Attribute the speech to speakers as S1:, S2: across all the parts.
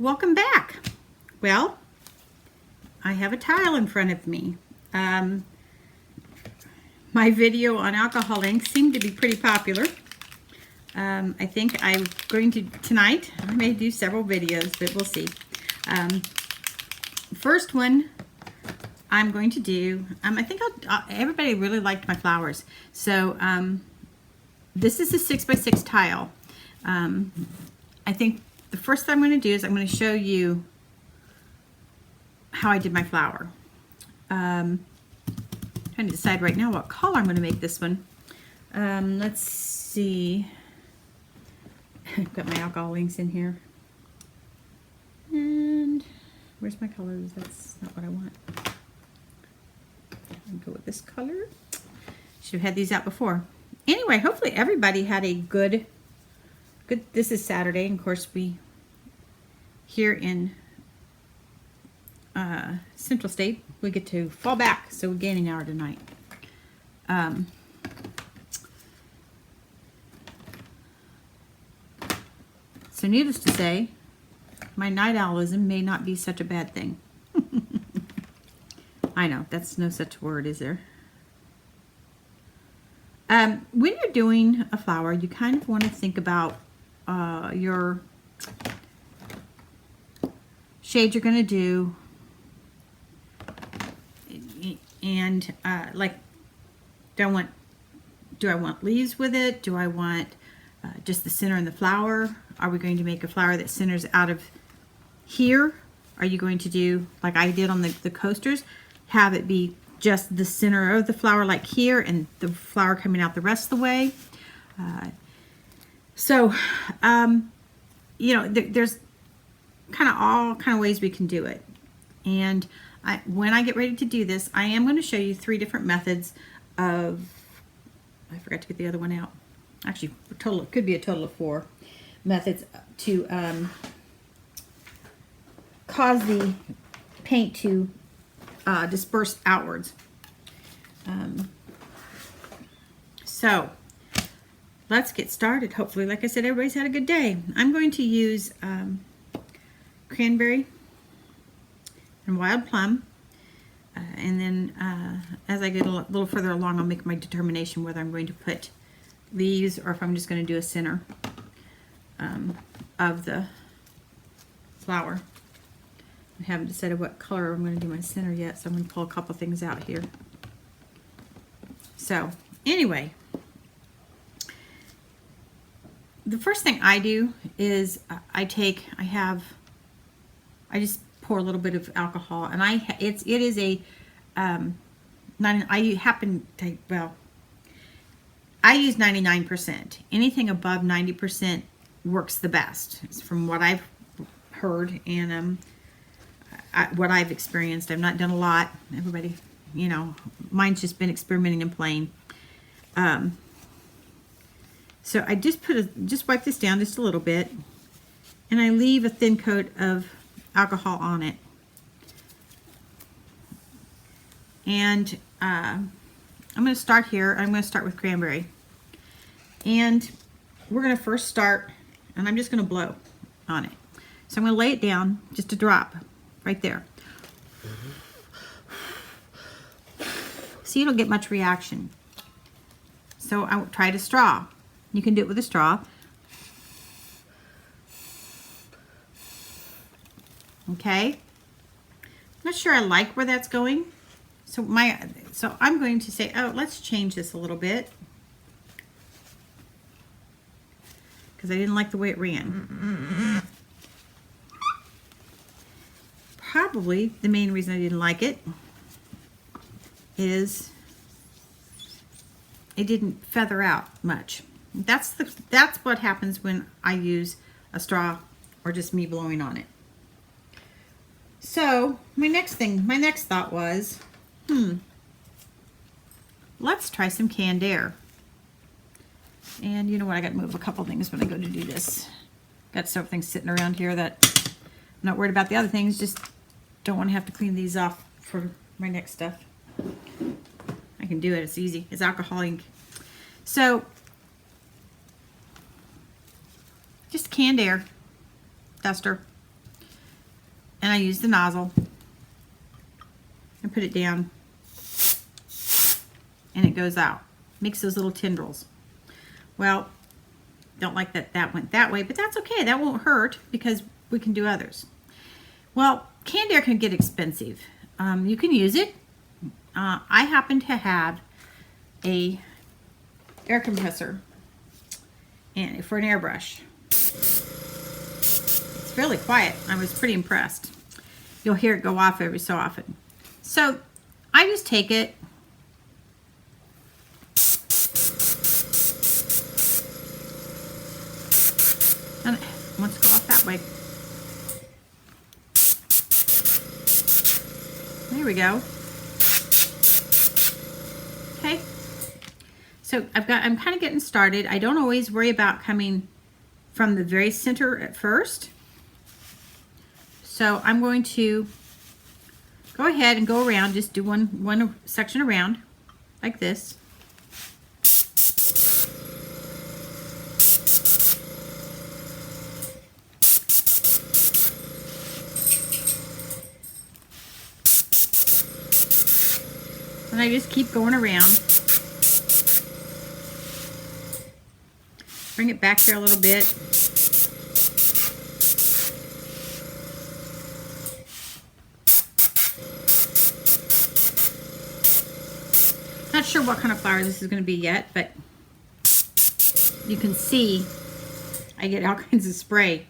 S1: welcome back. Well, I have a tile in front of me. My video on alcohol ink seemed to be pretty popular. I think I'm going to, tonight, I may do several videos, but we'll see. First one I'm going to do, I think everybody really liked my flowers. So this is a 6x6 tile. I think the first thing I'm going to do is I'm going to show you how I did my flower. Trying to decide right now what color I'm going to make this one. Let's see. I've got my alcohol inks in here. And where's my colors? That's not what I want. I'll go with this color. Should have had these out before. Anyway, hopefully everybody had a good, this is Saturday, and of course we, here in Central State, we get to fall back, so we gain an hour tonight. So needless to say, my night owlism may not be such a bad thing. I know, that's no such word, is there? When you're doing a flower, you kind of want to think about your shade you're going to do, and like, do I want leaves with it? Do I want just the center and the flower? Are we going to make a flower that centers out of here? Are you going to do like I did on the coasters, have it be just the center of the flower like here and the flower coming out the rest of the way? You know, there's kind of all kind of ways we can do it. And when I get ready to do this, I am going to show you 3 different methods of, I forgot to get the other one out. Actually, it could be a total of 4 methods to cause the paint to disperse outwards. So let's get started. Hopefully, like I said, everybody's had a good day. I'm going to use cranberry and wild plum, and then as I get a little further along, I'll make my determination whether I'm going to put leaves or if I'm just going to do a center of the flower. I haven't decided what color I'm going to do my center yet, so I'm going to pull a couple things out here. So anyway, the first thing I do is I just pour a little bit of alcohol, and it is a I happen to, well, I use 99%. Anything above 90% works the best. It's from what I've heard and what I've experienced. I've not done a lot. Everybody, you know, mine's just been experimenting and playing. So I just wipe this down just a little bit, and I leave a thin coat of alcohol on it. And I'm going to start here. I'm going to start with cranberry. And we're going to first start, and I'm just going to blow on it. So I'm going to lay it down, just a drop, right there. See, you don't get much reaction. So I tried a straw. You can do it with a straw. Okay. I'm not sure I like where that's going. So I'm going to say, oh, let's change this a little bit, because I didn't like the way it ran. Probably the main reason I didn't like it is it didn't feather out much. That's what happens when I use a straw or just me blowing on it. So my next thought was, let's try some canned air. And you know what? I got to move a couple things when I go to do this. Got several things sitting around here that I'm not worried about the other things. Just don't want to have to clean these off for my next stuff. I can do it. It's easy. It's alcohol ink. So just canned air duster. and I use the nozzle and put it down, and it goes out. Makes those little tendrils. Well, don't like that that went that way, but that's okay. That won't hurt because we can do others. Well, canned air can get expensive. You can use it. I happen to have a air compressor and for an airbrush. It's fairly quiet. I was pretty impressed. You'll hear it go off every so often. So I just take it, and it wants to go off that way. There we go. Okay. So I'm kind of getting started. I don't always worry about coming from the very center at first. So I'm going to go ahead and go around, just do one section around like this. And I just keep going around. Bring it back here a little bit. Not sure what kind of flower this is going to be yet, but you can see I get all kinds of spray.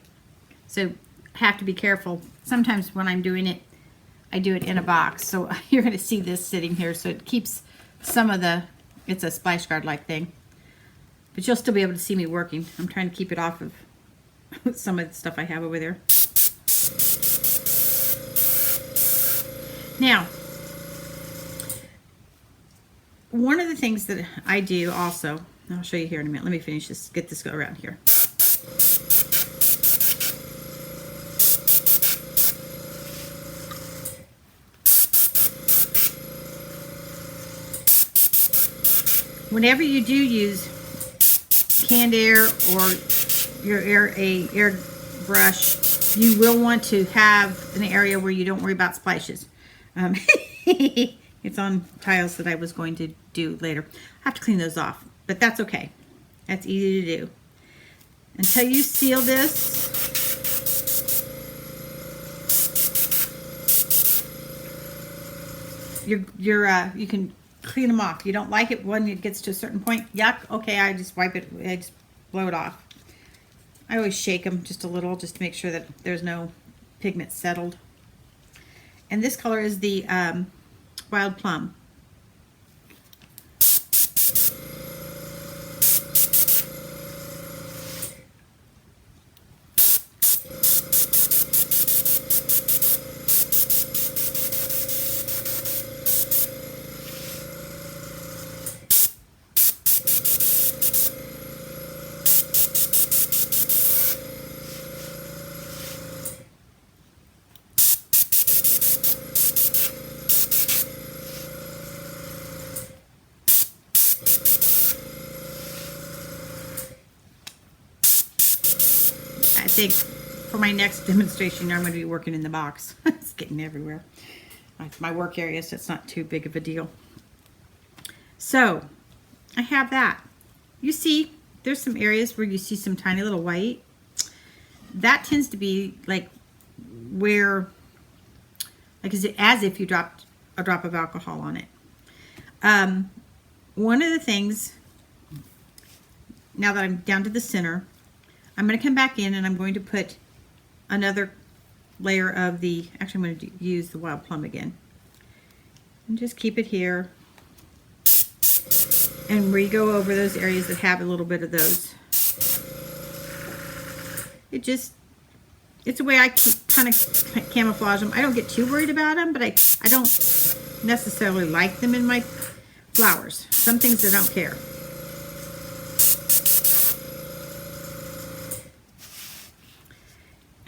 S1: So I have to be careful. Sometimes when I'm doing it, I do it in a box. So you're going to see this sitting here. So it keeps some of the, it's a splash guard like thing. But you'll still be able to see me working. I'm trying to keep it off of some of the stuff I have over there. Now, one of the things that I do also, I'll show you here in a minute. Let me finish this, get this go around here. Whenever you do use canned air or your air brush, you will want to have an area where you don't worry about splashes. It's on tiles that I was going to do later. I have to clean those off, but that's okay. That's easy to do. Until you seal this, you can clean them off. You don't like it when it gets to a certain point. Yuck. Okay, I just wipe it. I just blow it off. I always shake them just a little, just to make sure that there's no pigment settled. And this color is the Wild Plum. I think for my next demonstration, I'm going to be working in the box. It's getting everywhere. It's my work area, so it's not too big of a deal. So I have that. You see, there's some areas where you see some tiny little white. That tends to be like where, like as if you dropped a drop of alcohol on it. One of the things, now that I'm down to the center, I'm going to come back in and I'm going to put another layer of the, actually I'm going to use the Wild Plum again. And just keep it here. And we go over those areas that have a little bit of those. It's a way I kind of camouflage them. I don't get too worried about them, but I don't necessarily like them in my flowers. Some things I don't care.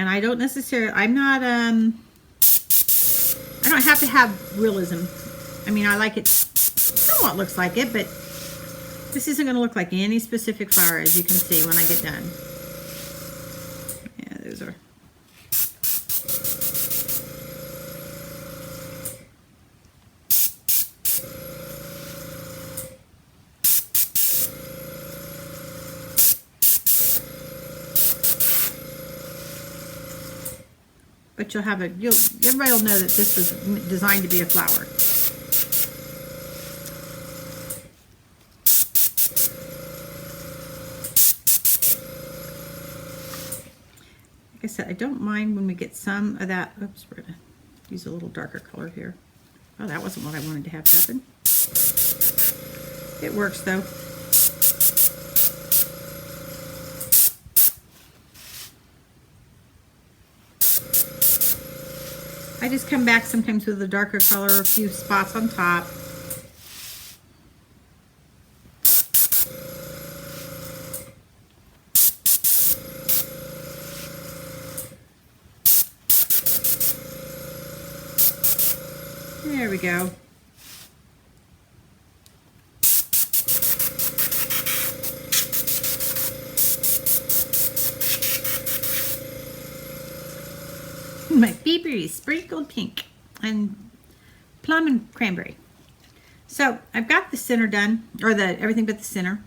S1: And I don't necessarily, I don't have to have realism. I mean, I like it, somewhat looks like it, but this isn't going to look like any specific flower, as you can see when I get done. Yeah, those are. but everybody will know that this was designed to be a flower. Like I said, I don't mind when we get some of that. Oops, we're gonna use a little darker color here. Oh, that wasn't what I wanted to have happen. It works though. I just come back sometimes with a darker color, a few spots on top. There we go. My Febreze sprinkled pink and plum and cranberry. So I've got the center done, or everything but the center.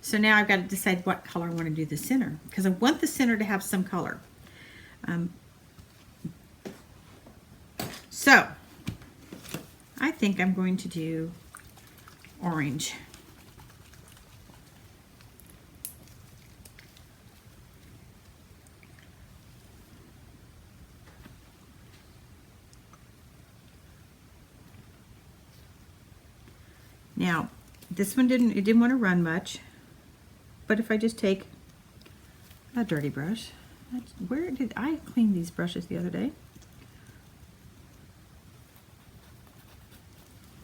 S1: So now I've got to decide what color I want to do the center, because I want the center to have some color. So I think I'm going to do orange. Now, this one didn't want to run much, but if I just take a dirty brush, where did I clean these brushes the other day?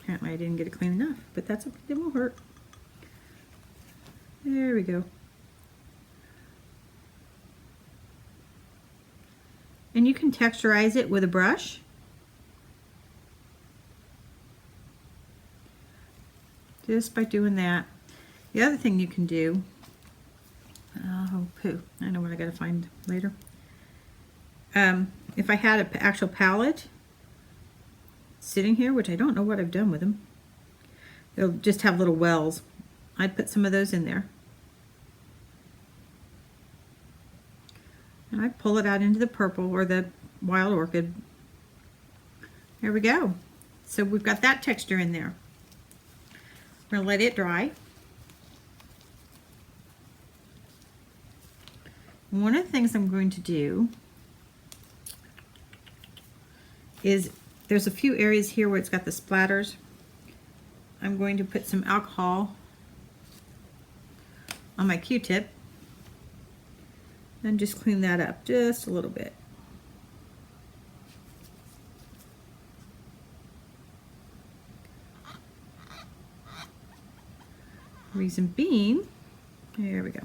S1: Apparently I didn't get it clean enough, but that's okay, it won't hurt. There we go. And you can texturize it with a brush. Just by doing that. The other thing you can do, oh poo, I know what I gotta find later. If I had an actual palette sitting here, which I don't know what I've done with them, they'll just have little wells. I'd put some of those in there. And I pull it out into the purple or the wild orchid. There we go. So we've got that texture in there. I'm going to let it dry. One of the things I'm going to do is, there's a few areas here where it's got the splatters. I'm going to put some alcohol on my Q-tip and just clean that up just a little bit. Reason being, there we go.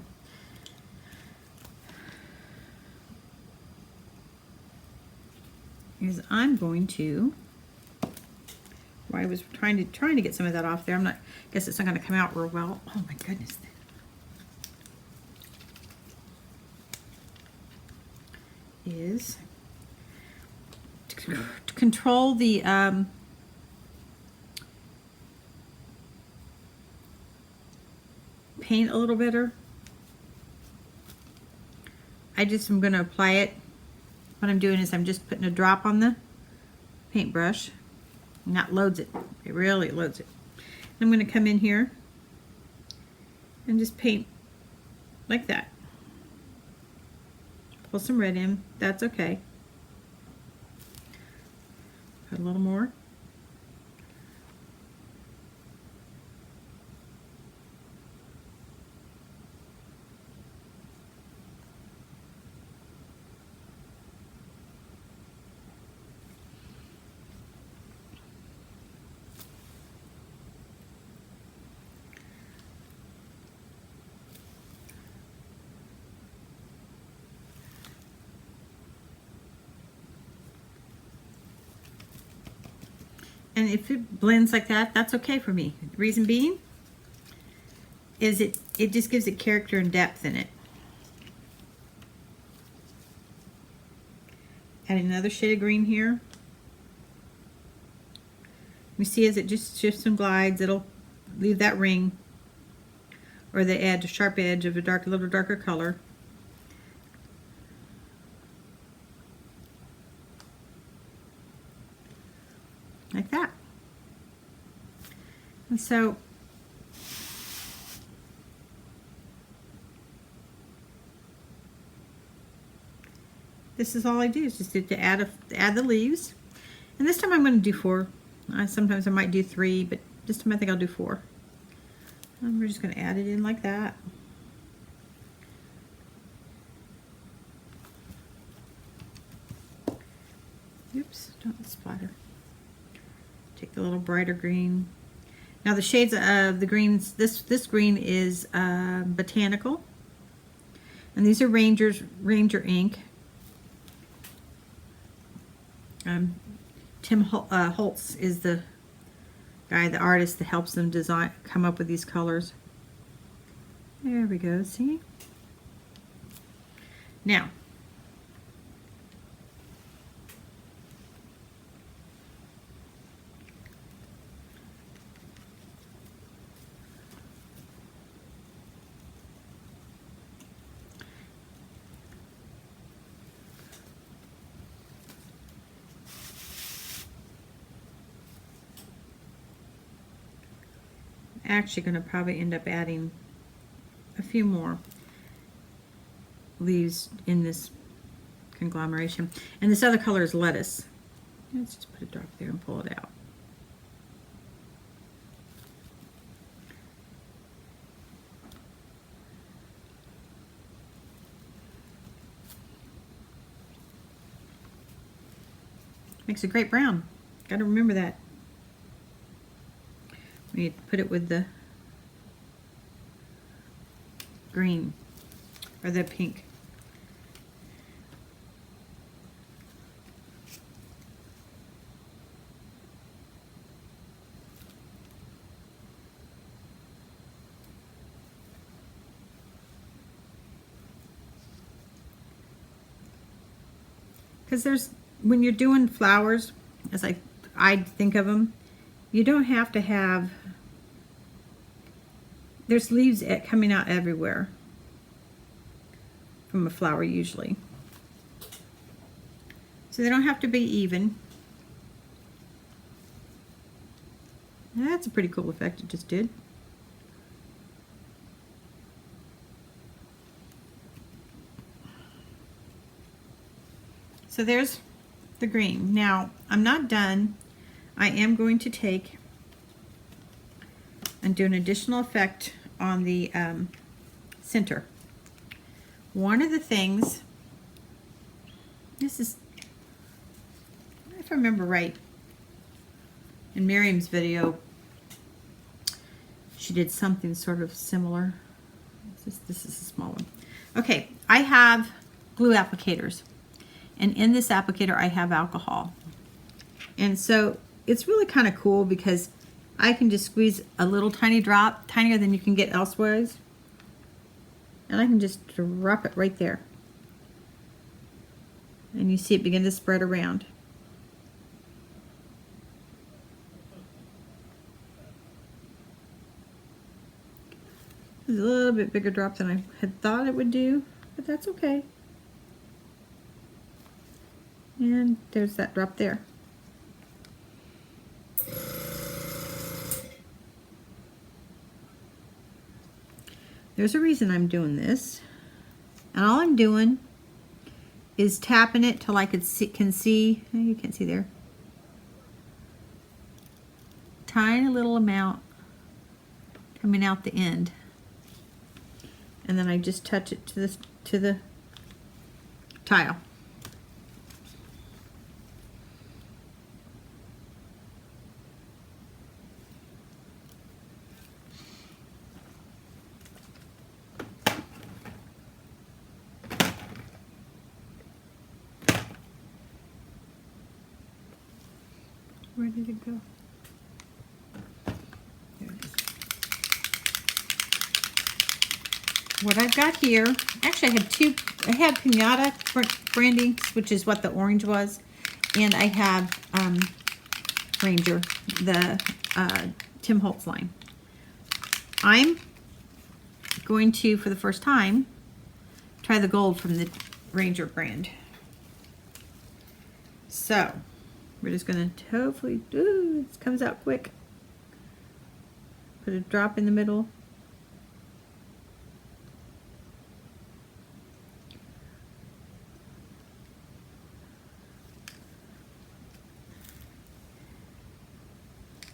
S1: Is I'm going to, well, I was trying to get some of that off there. Guess it's not going to come out real well. Oh my goodness. Is to control the paint a little better. I'm going to apply it. What I'm doing is I'm just putting a drop on the paintbrush, and that loads it. It really loads it. I'm going to come in here and just paint like that. Pull some red in. That's okay. Put a little more. And if it blends like that, that's okay for me. The reason being is it just gives it character and depth in it. Add another shade of green here. You see as it just shifts and glides, it'll leave that ring or the edge, a sharp edge of a little darker color. like that. And so this is all I do, is just to add the leaves. And this time I'm going to do 4. Sometimes I might do 3, but this time I think I'll do 4. And we're just going to add it in like that. Oops, don't splatter. Take the little brighter green. Now the shades of the greens, this green is Botanical. And these are Ranger ink. Tim Holtz is the guy, the artist that helps them come up with these colors. There we go, see? Now, actually going to probably end up adding a few more leaves in this conglomeration. And this other color is Lettuce. Let's just put a drop there and pull it out. Makes a great brown. Got to remember that. We need to put it with the green or the pink. Because when you're doing flowers, as I think of them, you don't have to have, there's leaves coming out everywhere from a flower usually. So they don't have to be even. That's a pretty cool effect it just did. So there's the green. Now, I'm not done. I am going to take and do an additional effect on the center. One of the things, this is, if I remember right, in Miriam's video, she did something sort of similar. This is a small one. Okay, I have glue applicators. And in this applicator, I have alcohol. And so it's really kind of cool because I can just squeeze a little tiny drop, tinier than you can get elsewhere. And I can just drop it right there. And you see it begin to spread around. It's a little bit bigger drop than I had thought it would do, but that's okay. And there's that drop there. There's a reason I'm doing this. And all I'm doing is tapping it till I can see, you can't see there. Tiny little amount coming out the end. And then I just touch it to the tile. Where did it go? There it is. What I've got here, actually I had Piñata branding, which is what the orange was, and I have Ranger, the Tim Holtz line. I'm going to, for the first time, try the gold from the Ranger brand. So, We're just going to hopefully, ooh, it comes out quick. Put a drop in the middle.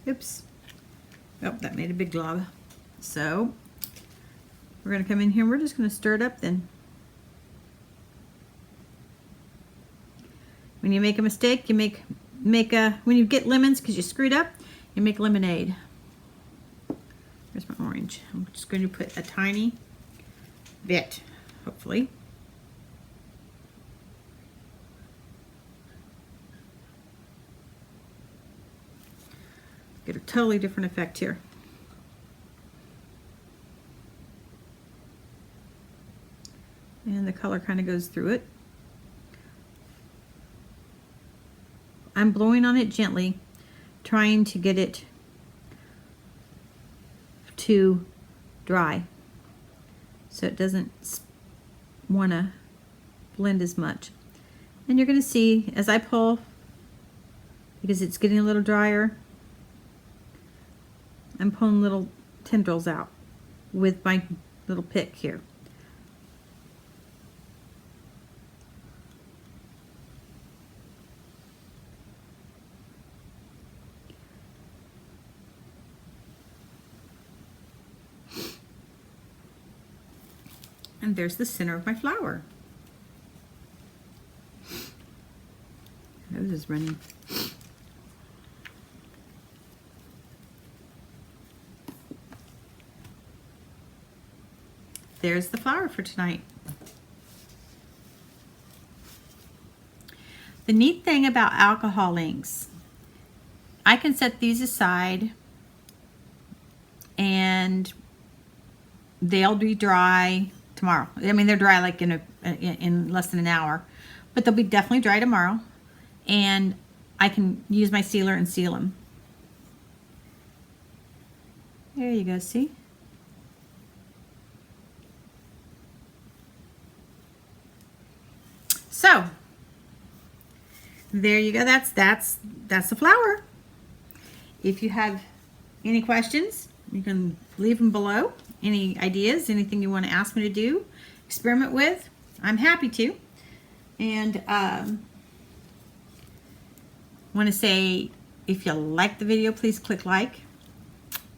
S1: Oops. Oh, that made a big glob. So we're going to come in here and we're just going to stir it up then. When you make a mistake, you when you get lemons because you screwed up, you make lemonade. Here's my orange. I'm just going to put a tiny bit, hopefully. Get a totally different effect here. And the color kind of goes through it. I'm blowing on it gently, trying to get it to dry so it doesn't want to blend as much. And you're going to see as I pull, because it's getting a little drier, I'm pulling little tendrils out with my little pick here. And there's the center of my flower. Nose is running. There's the flower for tonight. The neat thing about alcohol inks, I can set these aside and they'll be dry tomorrow. I mean, they're dry like in less than an hour, but they'll be definitely dry tomorrow. And I can use my sealer and seal them. There you go, see? So, there you go. That's the flower. If you have any questions, you can leave them below. Any ideas, anything you want to ask me to do, experiment with, I'm happy to. And want to say, if you like the video, please click like.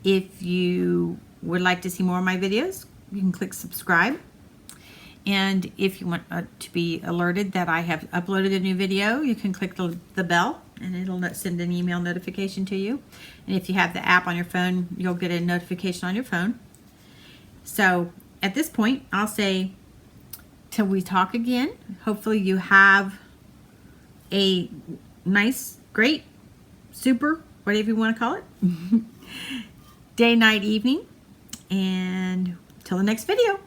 S1: If you would like to see more of my videos, you can click subscribe. And if you want to be alerted that I have uploaded a new video, you can click the bell and it'll send an email notification to you. And if you have the app on your phone, you'll get a notification on your phone. So at this point, I'll say till we talk again, hopefully you have a nice, great, super, whatever you want to call it, day, night, evening, and till the next video.